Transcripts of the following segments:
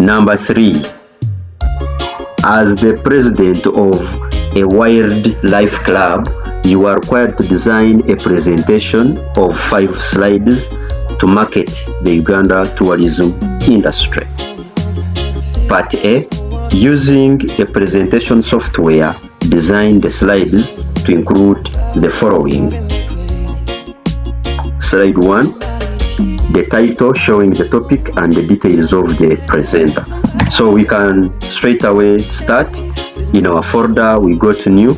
Number 3, as the president of a wildlife club, you are required to design a presentation of 5 slides to market the Uganda tourism industry. Part A, using a presentation software, design the slides to include the following. Slide 1, the title showing the topic and the details of the presenter. So we can straight away start. In our folder, we go to new,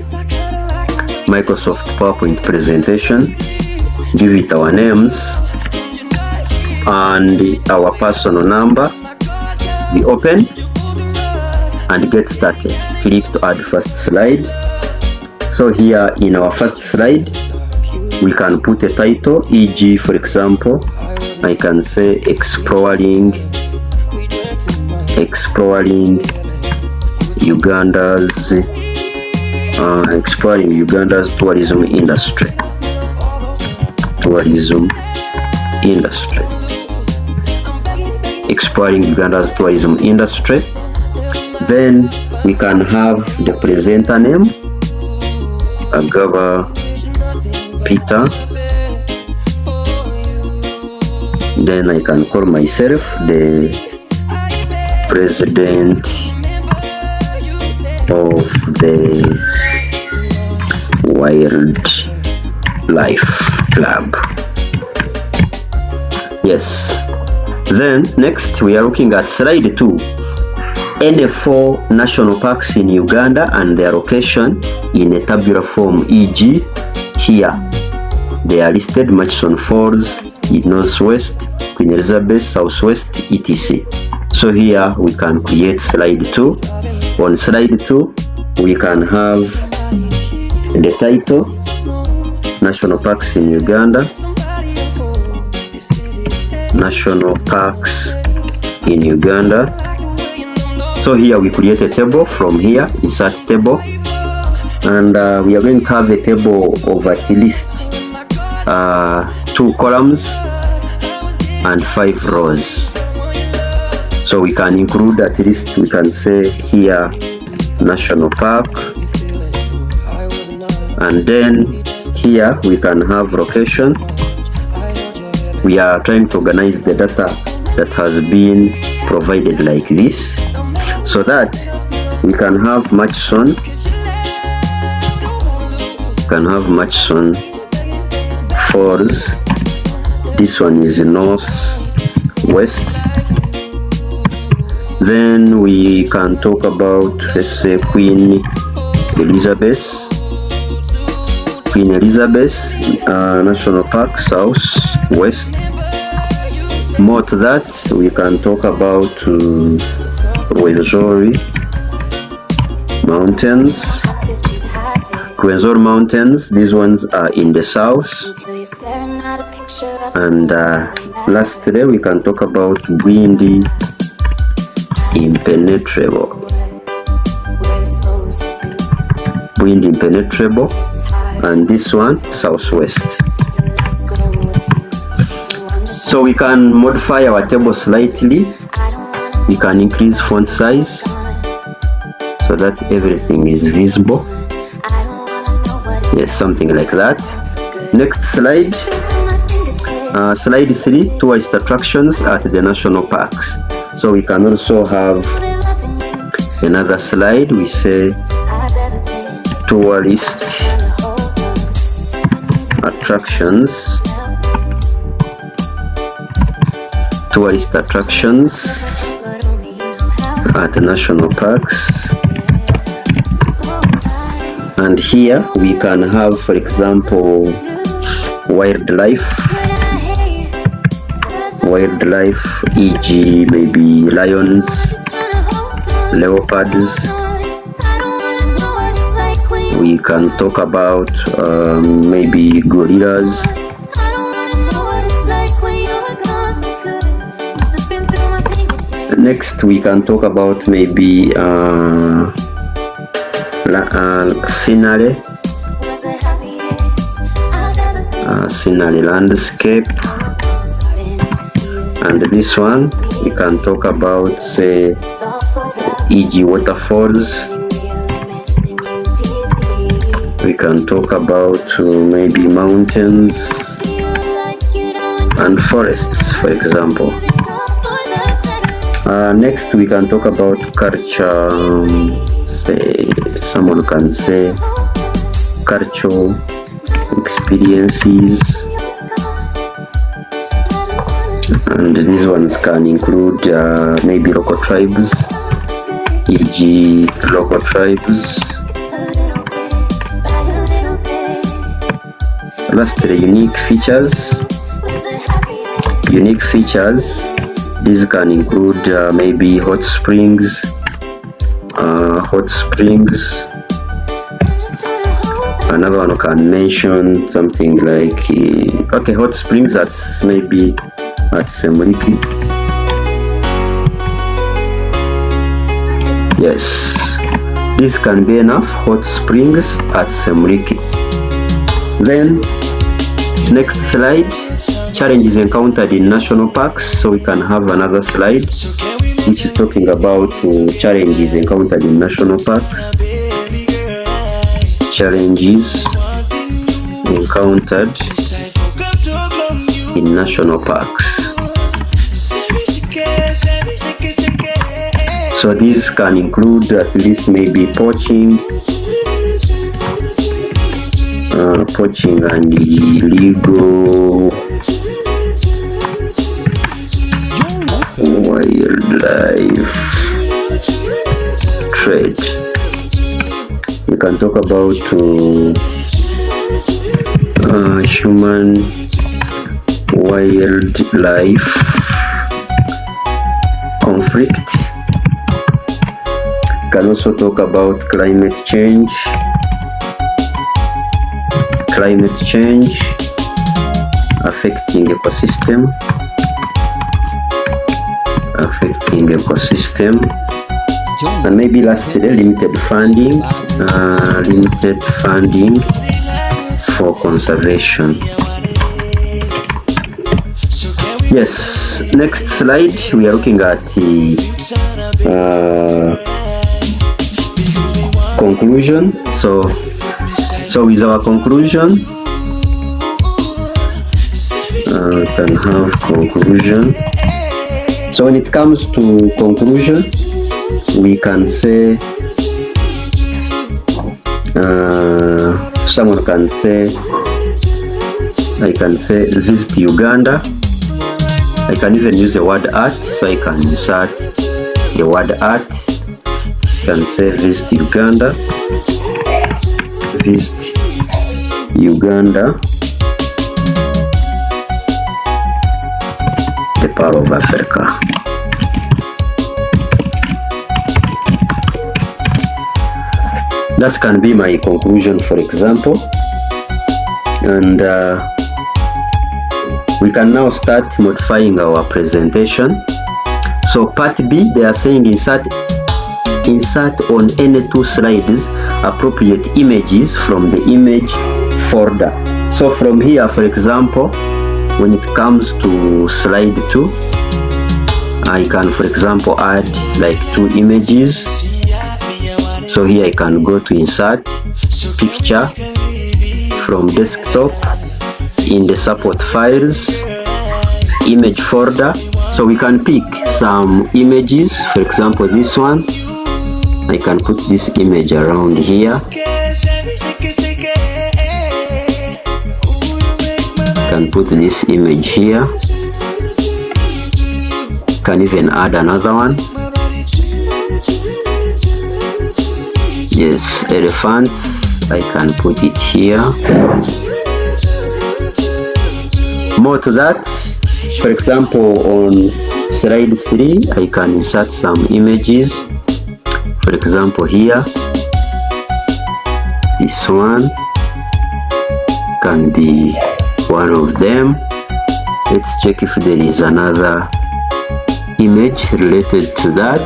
Microsoft PowerPoint presentation, give it our names and our personal number. We open and get started. Click to add first slide. So here in our first slide, we can put a title, e.g. for example, I can say exploring Uganda's tourism industry. Exploring Uganda's tourism industry. Then we can have the presenter name, Agaba Peter. Then I can call myself the president of the wildlife club. Yes. Then next we are looking at slide 2. Any 4 national parks in Uganda and their location in a tabular form, e.g. here they are listed: Murchison Falls in northwest, Queen Elizabeth southwest, etc. So here we can create slide 2. On slide 2 we can have the title, National Parks in Uganda, National Parks in Uganda. So here we create a table. From here, insert table, and we are going to have a table of at least 2 columns and 5 rows. So we can include at least, we can say here National Park, and then here we can have location. We are trying to organize the data that has been provided like this, so that we can have Murchison. Falls. This one is northwest. Then we can talk about, let's say, Queen Elizabeth National Park, southwest. More to that, we can talk about Rwenzori Mountains. These ones are in the south. And lastly, we can talk about Bwindi Impenetrable, and this one southwest. So we can modify our table slightly. We can increase font size so that everything is visible. Yes, something like that. Next slide. Slide 3, tourist attractions at the national parks. So we can also have another slide. We say tourist attractions at the national parks. And here we can have, for example, wildlife, e.g. maybe lions, leopards. We can talk about maybe gorillas. Next we can talk about maybe scenery landscape, And this one we can talk about, say, e.g. waterfalls. We can talk about maybe mountains and forests, for example. Next we can talk about culture. Say, someone can say cultural experiences, and these ones can include maybe local tribes, e.g. local tribes. Lastly, unique features. Unique features, these can include maybe hot springs. Another one can mention something like okay, hot springs, that's maybe at Semuliki. Yes, this can be enough, hot springs at Semuliki. Then next slide, challenges encountered in national parks. So we can have another slide which is talking about challenges encountered in national parks. Challenges encountered in national parks. So these can include at least maybe poaching and illegal wildlife trade. We can talk about human wildlife conflict. We can also talk about climate change. Climate change affecting ecosystem. And maybe lastly, limited funding for conservation. Yes, next slide, we are looking at the conclusion. So with our conclusion, we can have conclusion. So when it comes to conclusion, we can say someone can say, I can say visit Uganda. I can even use the word art, so I can insert the word art. I can say visit Uganda. Visit Uganda, the Pearl of Africa. That can be my conclusion, for example. And we can now start modifying our presentation. So part B, they are saying insert on any two slides appropriate images from the image folder. So from here, for example, when it comes to slide 2, I can, for example, add like 2 images. So here I can go to insert picture from desktop in the support files image folder. So we can pick some images, for example this one. I can put this image around here. Can put this image here. Can even add another one. Yes, elephant. I can put it here. More to that, for example, on slide 3, I can insert some images. For example, here, this one can be one of them. Let's check if there is another image related to that.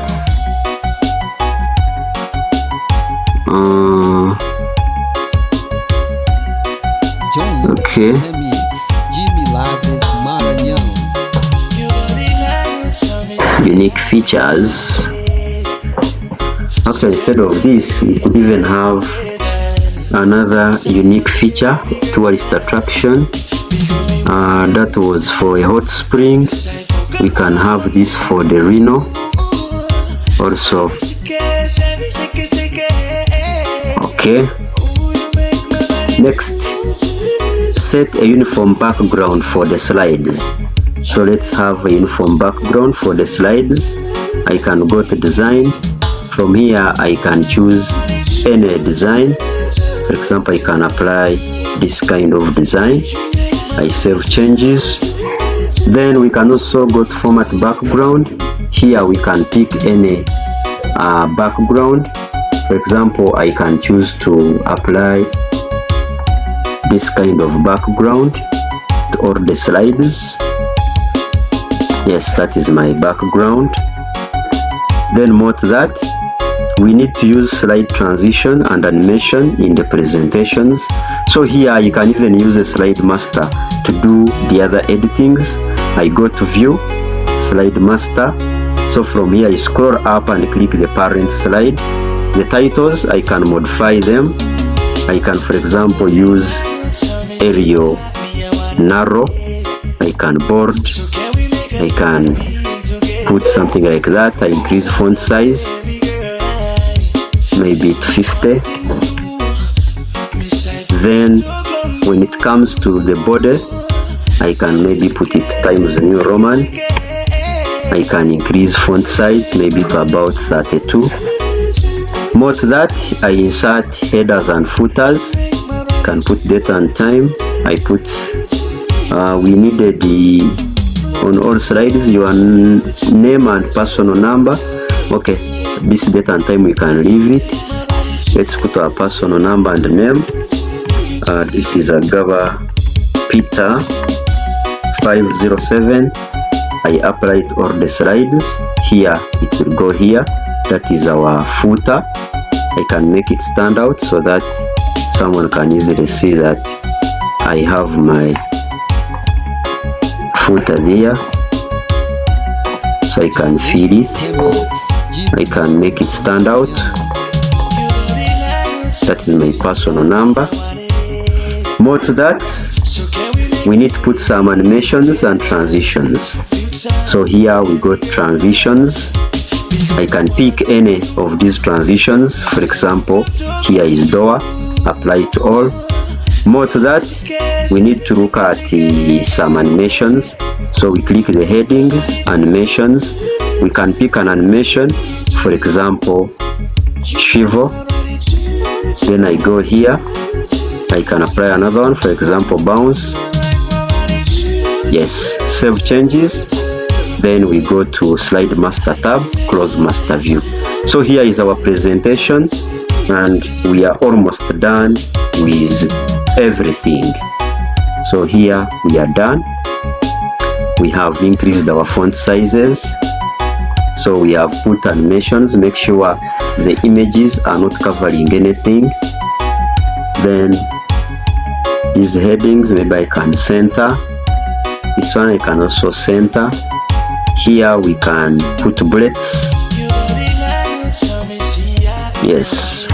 Okay. unique features. Actually, instead of this, we could even have another unique feature, tourist attraction. That was for a hot spring. We can have this for the Rhino also. Okay, next, set a uniform background for the slides. So let's have a uniform background for the slides. I can go to design. From here I can choose any design. For example, I can apply this kind of design. I save changes. Then we can also go to format background. Here we can pick any background. For example, I can choose to apply this kind of background to all the slides. Yes, that is my background. Then more to that, we need to use slide transition and animation in the presentations. So here you can even use a slide master to do the other editings. I go to view, slide master. So from here I scroll up and click the parent slide. The titles, I can modify them. I can, for example, use Arial narrow. I can bold. I can put something like that. I increase font size, maybe 50. Then when it comes to the border, I can maybe put it Times New Roman. I can increase font size maybe to about 32. More to that, I insert headers and footers. Can put date and time. I put we needed the on all slides your name and personal number. Okay, this date and time we can leave it. Let's put our personal number and name. This is Agaba Peter 507. I apply it all the slides. Here it will go here. That is our footer. I can make it stand out so that someone can easily see that I have my footer there. So I can fill it. I can make it stand out. That is my personal number. More to that, we need to put some animations and transitions. So here we got transitions. I can pick any of these transitions. For example, here is door, apply to all. More to that, we need to look at some animations. So we click the headings, animations. We can pick an animation, for example, Shivo. Then I go here. I can apply another one, for example, bounce. Yes, save changes. Then we go to slide master tab, close master view. So here is our presentation and we are almost done with everything. So here we are done. We have increased our font sizes. So we have put animations. Make sure the images are not covering anything. Then these headings, maybe I can center. This one I can also center. Here we can put bullets. Yes,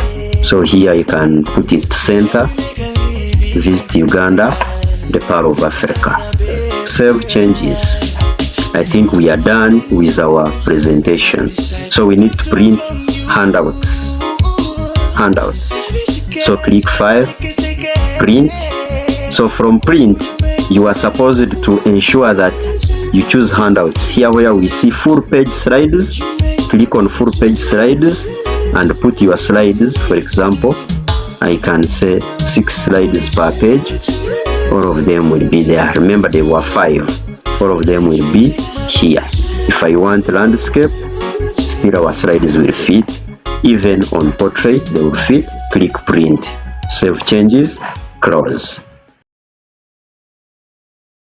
so here you can put it center. Visit Uganda, the Pearl of Africa. Save changes. I think we are done with our presentation. So we need to print handouts. So click File, Print. So from print, you are supposed to ensure that you choose handouts. Here where we see full page slides, click on full page slides and put your slides. For example, I can say 6 slides per page. All of them will be there. Remember there were 5. All of them will be here. If I want landscape, still our slides will fit. Even on portrait they will fit. Click print, save changes, close.